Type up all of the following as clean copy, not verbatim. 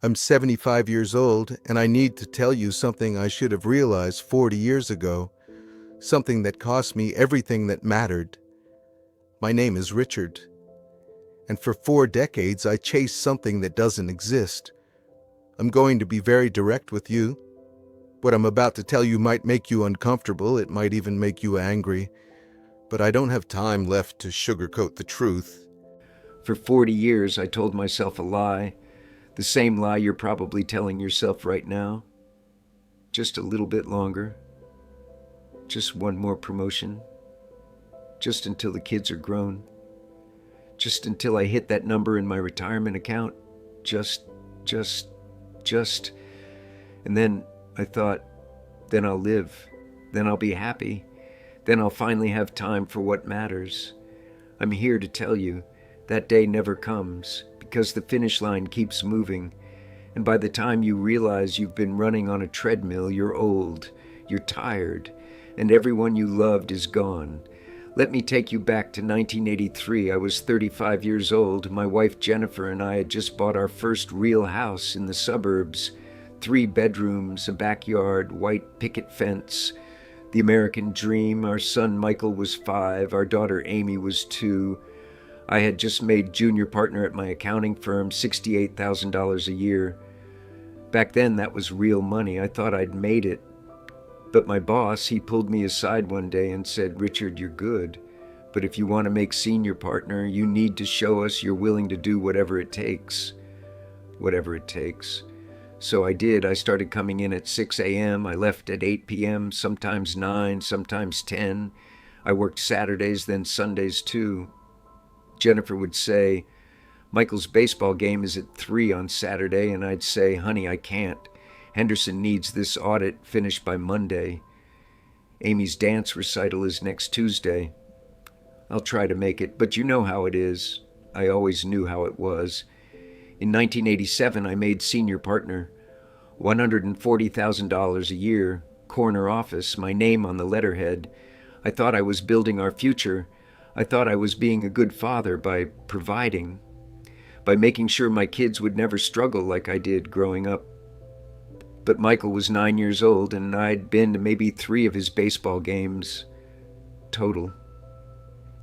I'm 75 years old, and I need to tell you something I should have realized 40 years ago, something that cost me everything that mattered. My name is Richard, and for 4 decades I chased something that doesn't exist. I'm going to be very direct with you. What I'm about to tell you might make you uncomfortable, it might even make you angry, but I don't have time left to sugarcoat the truth. For 40 years, I told myself a lie, the same lie you're probably telling yourself right now. Just a little bit longer. Just one more promotion. Just until the kids are grown. Just until I hit that number in my retirement account. Just. And then I thought, then I'll live. Then I'll be happy. Then I'll finally have time for what matters. I'm here to tell you that day never comes because the finish line keeps moving. And by the time you realize you've been running on a treadmill, you're old, you're tired, and everyone you loved is gone. Let me take you back to 1983. I was 35 years old. My wife Jennifer and I had just bought our first real house in the suburbs. 3 bedrooms, a backyard, white picket fence. The American dream. Our son Michael was 5. Our daughter Amy was 2. I had just made junior partner at my accounting firm, $68,000 a year. Back then, that was real money. I thought I'd made it. But my boss, he pulled me aside one day and said, "Richard, you're good. But if you want to make senior partner, you need to show us you're willing to do whatever it takes." Whatever it takes. So I did. I started coming in at 6 a.m. I left at 8 p.m., sometimes 9, sometimes 10. I worked Saturdays, then Sundays too. Jennifer would say, "Michael's baseball game is at 3 on Saturday," and I'd say, "Honey, I can't. Henderson needs this audit finished by Monday. Amy's dance recital is next Tuesday. I'll try to make it, but you know how it is." I always knew how it was. In 1987, I made senior partner, $140,000 a year, corner office, my name on the letterhead. I thought I was building our future. I thought I was being a good father by providing, by making sure my kids would never struggle like I did growing up. But Michael was 9 years old, and I'd been to maybe 3 of his baseball games total.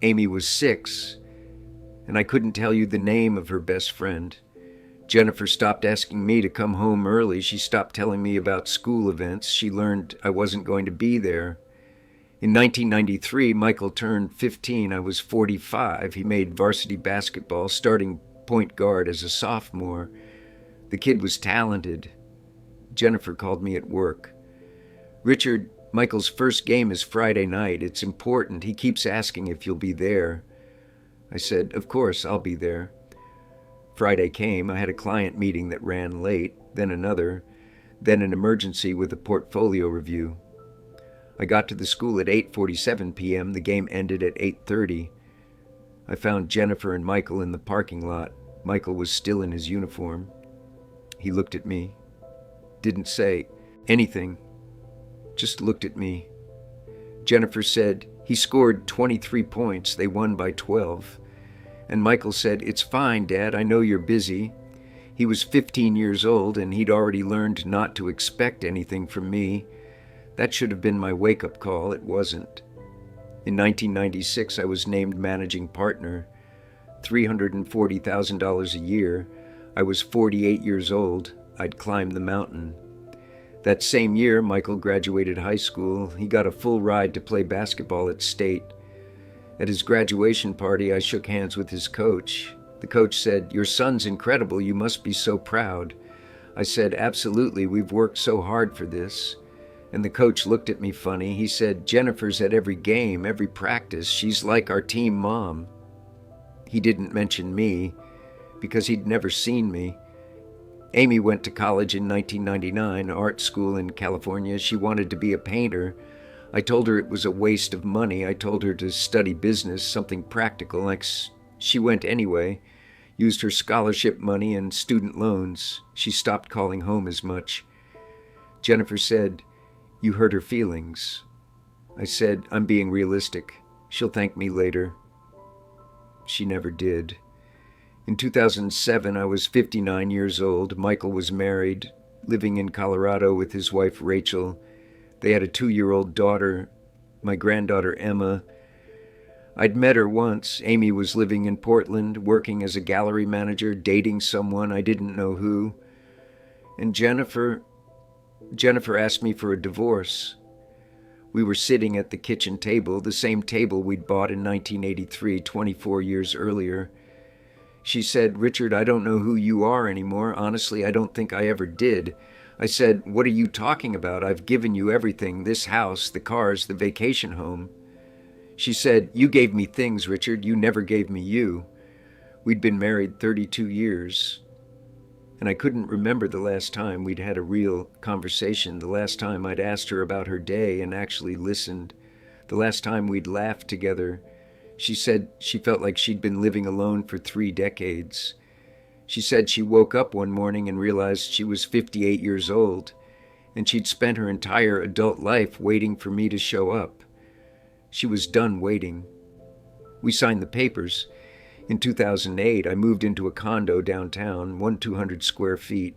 Amy was 6, and I couldn't tell you the name of her best friend. Jennifer stopped asking me to come home early. She stopped telling me about school events. She learned I wasn't going to be there. In 1993, Michael turned 15. I was 45. He made varsity basketball, starting point guard as a sophomore. The kid was talented. Jennifer called me at work. "Richard, Michael's first game is Friday night. It's important. He keeps asking if you'll be there." I said, "Of course, I'll be there." Friday came. I had a client meeting that ran late, then another, then an emergency with a portfolio review. I got to the school at 8:47 p.m. The game ended at 8:30. I found Jennifer and Michael in the parking lot. Michael was still in his uniform. He looked at me, didn't say anything, just looked at me. Jennifer said, "He scored 23 points. They won by 12. And Michael said, "It's fine, Dad. I know you're busy." He was 15 years old, and he'd already learned not to expect anything from me. That should have been my wake-up call. It wasn't. In 1996, I was named managing partner, $340,000 a year. I was 48 years old. I'd climbed the mountain. That same year, Michael graduated high school. He got a full ride to play basketball at State. At his graduation party, I shook hands with his coach. The coach said, "Your son's incredible. You must be so proud." I said, "Absolutely. We've worked so hard for this." And the coach looked at me funny. He said, "Jennifer's at every game, every practice. She's like our team mom." He didn't mention me because he'd never seen me. Amy went to college in 1999, art school in California. She wanted to be a painter. I told her it was a waste of money. I told her to study business, something practical. She went anyway, used her scholarship money and student loans. She stopped calling home as much. Jennifer said, "You hurt her feelings." I said, "I'm being realistic. She'll thank me later." She never did. In 2007, I was 59 years old. Michael was married, living in Colorado with his wife Rachel. They had a 2-year-old daughter, my granddaughter Emma. I'd met her once. Amy was living in Portland, working as a gallery manager, dating someone I didn't know who. And Jennifer asked me for a divorce. We were sitting at the kitchen table, the same table we'd bought in 1983, 24 years earlier. She said, "Richard, I don't know who you are anymore. Honestly, I don't think I ever did." I said, "What are you talking about? I've given you everything, this house, the cars, the vacation home." She said, "You gave me things, Richard. You never gave me you." We'd been married 32 years, and I couldn't remember the last time we'd had a real conversation, the last time I'd asked her about her day and actually listened, the last time we'd laughed together. She said she felt like she'd been living alone for 3 decades. She said she woke up one morning and realized she was 58 years old, and she'd spent her entire adult life waiting for me to show up. She was done waiting. We signed the papers. In 2008, I moved into a condo downtown, 200 square feet.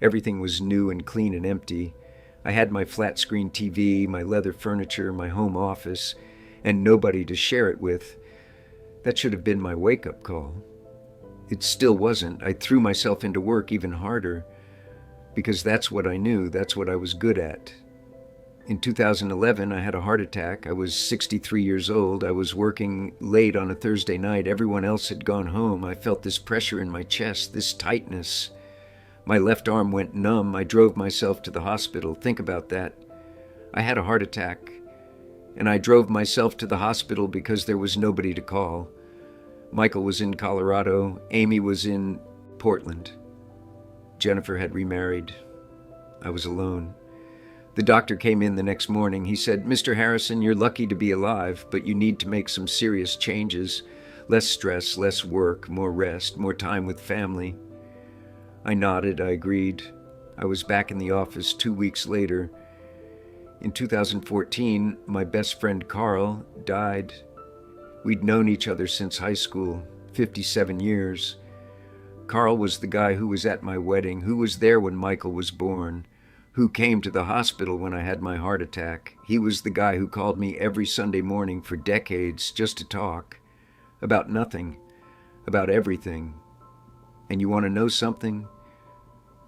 Everything was new and clean and empty. I had my flat-screen TV, my leather furniture, my home office, and nobody to share it with. That should have been my wake-up call. It still wasn't. I threw myself into work even harder because that's what I knew, that's what I was good at. In 2011, I had a heart attack. I was 63 years old. I was working late on a Thursday night. Everyone else had gone home. I felt this pressure in my chest, this tightness. My left arm went numb. I drove myself to the hospital. Think about that. I had a heart attack, and I drove myself to the hospital because there was nobody to call. Michael was in Colorado. Amy was in Portland. Jennifer had remarried. I was alone. The doctor came in the next morning. He said, "Mr. Harrison, you're lucky to be alive, but you need to make some serious changes. Less stress, less work, more rest, more time with family." I nodded. I agreed. I was back in the office 2 weeks later. In 2014, my best friend Carl died. We'd known each other since high school, 57 years. Carl was the guy who was at my wedding, who was there when Michael was born, who came to the hospital when I had my heart attack. He was the guy who called me every Sunday morning for decades just to talk about nothing, about everything. And you want to know something?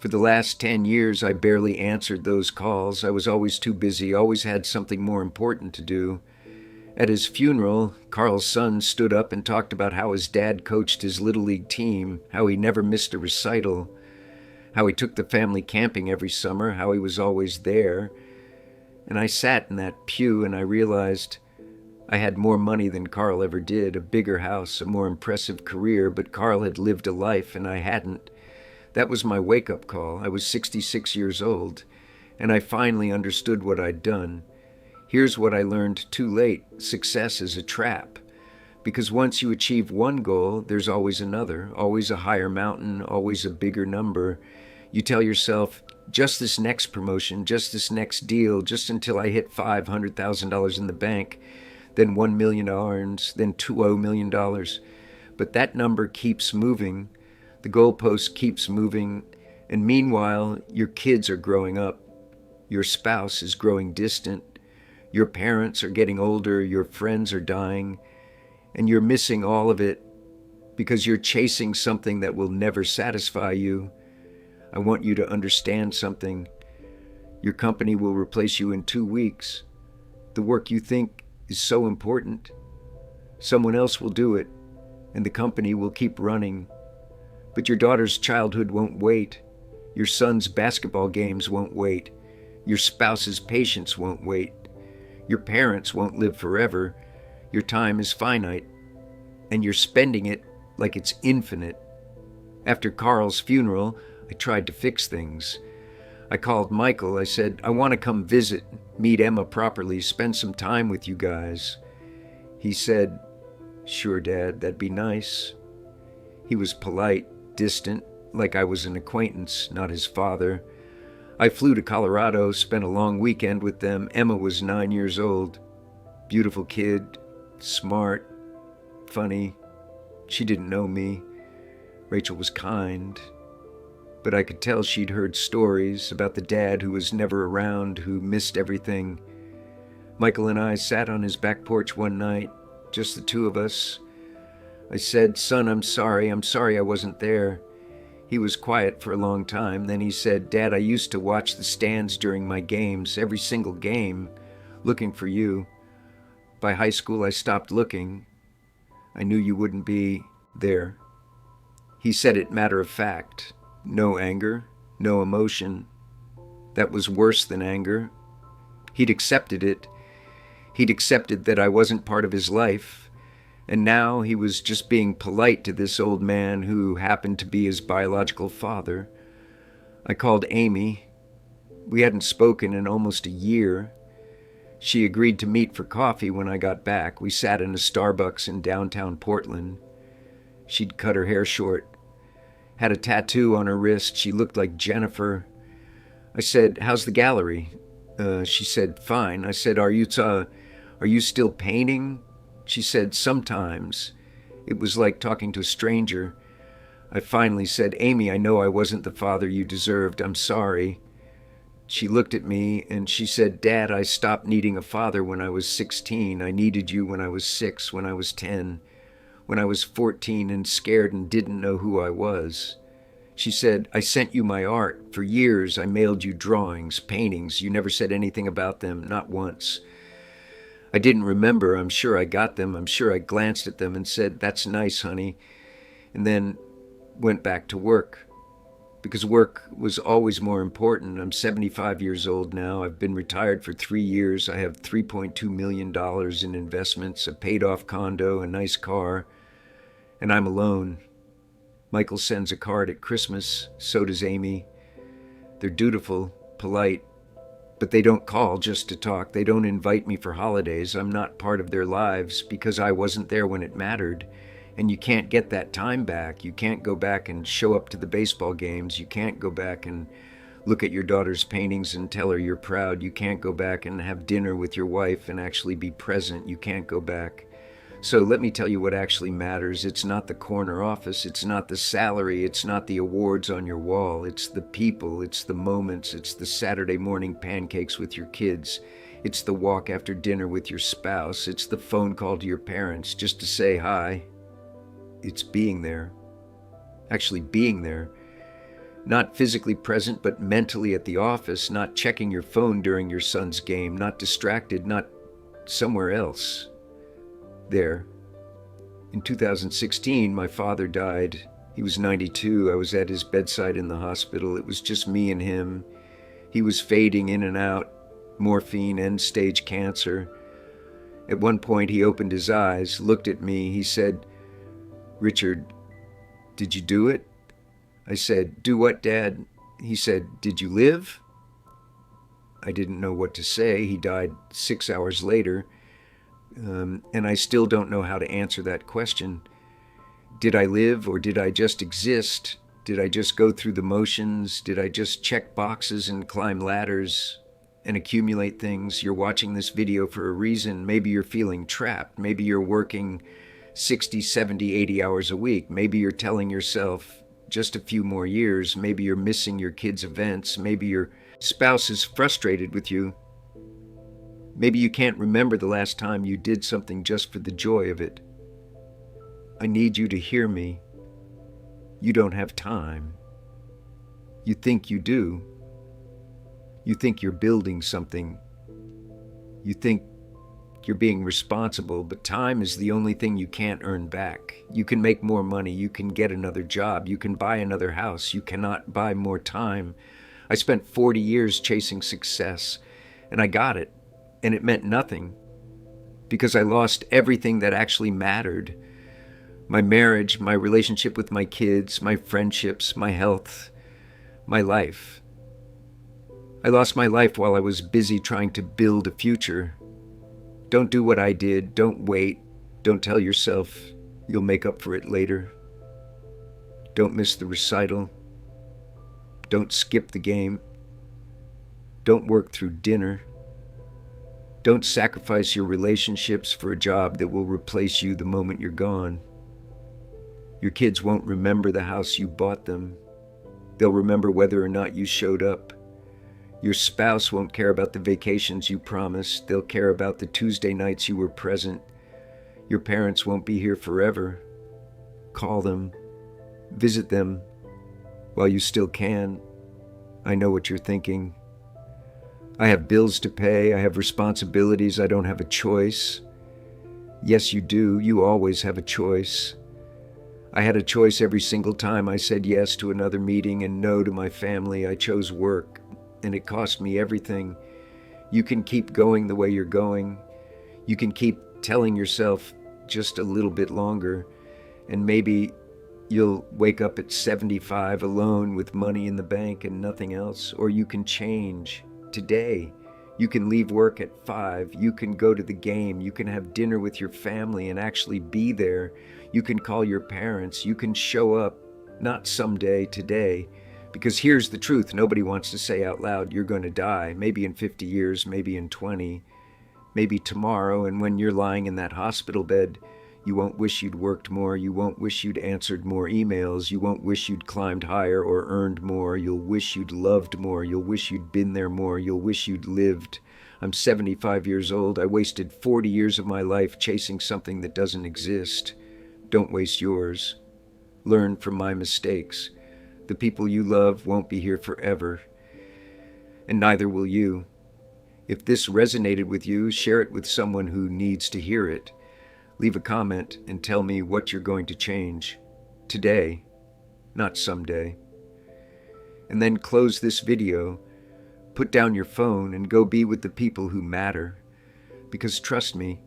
For the last 10 years, I barely answered those calls. I was always too busy, always had something more important to do. At his funeral, Carl's son stood up and talked about how his dad coached his Little League team, how he never missed a recital, how he took the family camping every summer, how he was always there. And I sat in that pew and I realized I had more money than Carl ever did, a bigger house, a more impressive career, but Carl had lived a life and I hadn't. That was my wake-up call. I was 66 years old, and I finally understood what I'd done. Here's what I learned too late. Success is a trap. Because once you achieve one goal, there's always another, always a higher mountain, always a bigger number. You tell yourself, just this next promotion, just this next deal, just until I hit $500,000 in the bank, then $1 million, then $2 million. But that number keeps moving. The goalpost keeps moving. And meanwhile, your kids are growing up. Your spouse is growing distant. Your parents are getting older. Your friends are dying. And you're missing all of it because you're chasing something that will never satisfy you. I want you to understand something. Your company will replace you in 2 weeks. The work you think is so important, someone else will do it, and the company will keep running. But your daughter's childhood won't wait. Your son's basketball games won't wait. Your spouse's patience won't wait. Your parents won't live forever. Your time is finite, and you're spending it like it's infinite. After Carl's funeral, I tried to fix things. I called Michael. I said, "I want to come visit, meet Emma properly, spend some time with you guys." He said, "Sure, Dad, that'd be nice." He was polite, distant, like I was an acquaintance, not his father. I flew to Colorado, spent a long weekend with them. Emma was 9 years old. Beautiful kid, smart, funny. She didn't know me. Rachel was kind, but I could tell she'd heard stories about the dad who was never around, who missed everything. Michael and I sat on his back porch one night, just the two of us. I said, "Son, I'm sorry I wasn't there." He was quiet for a long time. Then he said, "Dad, I used to watch the stands during my games, every single game, looking for you. By high school, I stopped looking. I knew you wouldn't be there." He said it matter of fact. No anger, no emotion. That was worse than anger. He'd accepted it. He'd accepted that I wasn't part of his life. And now he was just being polite to this old man who happened to be his biological father. I called Amy. We hadn't spoken in almost a year. She agreed to meet for coffee when I got back. We sat in a Starbucks in downtown Portland. She'd cut her hair short, had a tattoo on her wrist. She looked like Jennifer. I said, "How's the gallery?" She said, "Fine." I said, Are you still painting?" She said, "Sometimes." It was like talking to a stranger. I finally said, "Amy, I know I wasn't the father you deserved. I'm sorry." She looked at me and she said, "Dad, I stopped needing a father when I was 16. I needed you when I was 6, when I was 10, when I was 14 and scared and didn't know who I was." She said, "I sent you my art. For years I mailed you drawings, paintings. You never said anything about them, not once." I didn't remember. I'm sure I got them. I'm sure I glanced at them and said, "That's nice, honey," and then went back to work. Because work was always more important. I'm 75 years old now. I've been retired for 3 years. I have $3.2 million in investments, a paid-off condo, a nice car, and I'm alone. Michael sends a card at Christmas. So does Amy. They're dutiful, polite, but they don't call just to talk. They don't invite me for holidays. I'm not part of their lives because I wasn't there when it mattered. And you can't get that time back. You can't go back and show up to the baseball games. You can't go back and look at your daughter's paintings and tell her you're proud. You can't go back and have dinner with your wife and actually be present. You can't go back. So let me tell you what actually matters. It's not the corner office. It's not the salary. It's not the awards on your wall. It's the people. It's the moments. It's the Saturday morning pancakes with your kids. It's the walk after dinner with your spouse. It's the phone call to your parents just to say hi. It's being there. Actually being there. Not physically present, but mentally at the office. Not checking your phone during your son's game. Not distracted. Not somewhere else. There. In 2016, my father died. He was 92. I was at his bedside in the hospital. It was just me and him. He was fading in and out. Morphine, end-stage cancer. At one point, he opened his eyes, looked at me. He said, "Richard, did you do it?" I said, "Do what, Dad?" He said, "Did you live?" I didn't know what to say. He died 6 hours later. And I still don't know how to answer that question. Did I live or did I just exist? Did I just go through the motions? Did I just check boxes and climb ladders and accumulate things? You're watching this video for a reason. Maybe you're feeling trapped. Maybe you're working 60, 70, 80 hours a week. Maybe you're telling yourself just a few more years. Maybe you're missing your kids' events. Maybe your spouse is frustrated with you. Maybe you can't remember the last time you did something just for the joy of it. I need you to hear me. You don't have time. You think you do. You think you're building something. You think you're being responsible, but time is the only thing you can't earn back. You can make more money. You can get another job. You can buy another house. You cannot buy more time. I spent 40 years chasing success, and I got it. And it meant nothing because I lost everything that actually mattered. My marriage, my relationship with my kids, my friendships, my health, my life. I lost my life while I was busy trying to build a future. Don't do what I did. Don't wait. Don't tell yourself you'll make up for it later. Don't miss the recital. Don't skip the game. Don't work through dinner. Don't sacrifice your relationships for a job that will replace you the moment you're gone. Your kids won't remember the house you bought them. They'll remember whether or not you showed up. Your spouse won't care about the vacations you promised. They'll care about the Tuesday nights you were present. Your parents won't be here forever. Call them. Visit them while you still can. I know what you're thinking. I have bills to pay. I have responsibilities. I don't have a choice. Yes, you do. You always have a choice. I had a choice every single time I said yes to another meeting and no to my family. I chose work, and it cost me everything. You can keep going the way you're going. You can keep telling yourself just a little bit longer, and maybe you'll wake up at 75 alone with money in the bank and nothing else. Or you can change today. You can leave work at 5. You can go to the game. You can have dinner with your family and actually be there. You can call your parents. You can show up, not someday, today. Because here's the truth. Nobody wants to say out loud, you're going to die. Maybe in 50 years, maybe in 20, maybe tomorrow. And when you're lying in that hospital bed, you won't wish you'd worked more. You won't wish you'd answered more emails. You won't wish you'd climbed higher or earned more. You'll wish you'd loved more. You'll wish you'd been there more. You'll wish you'd lived. I'm 75 years old. I wasted 40 years of my life chasing something that doesn't exist. Don't waste yours. Learn from my mistakes. The people you love won't be here forever, and neither will you. If this resonated with you, share it with someone who needs to hear it. Leave a comment and tell me what you're going to change today, not someday. And then close this video, put down your phone, and go be with the people who matter. Because trust me,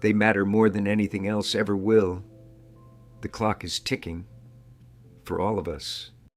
they matter more than anything else ever will. The clock is ticking for all of us.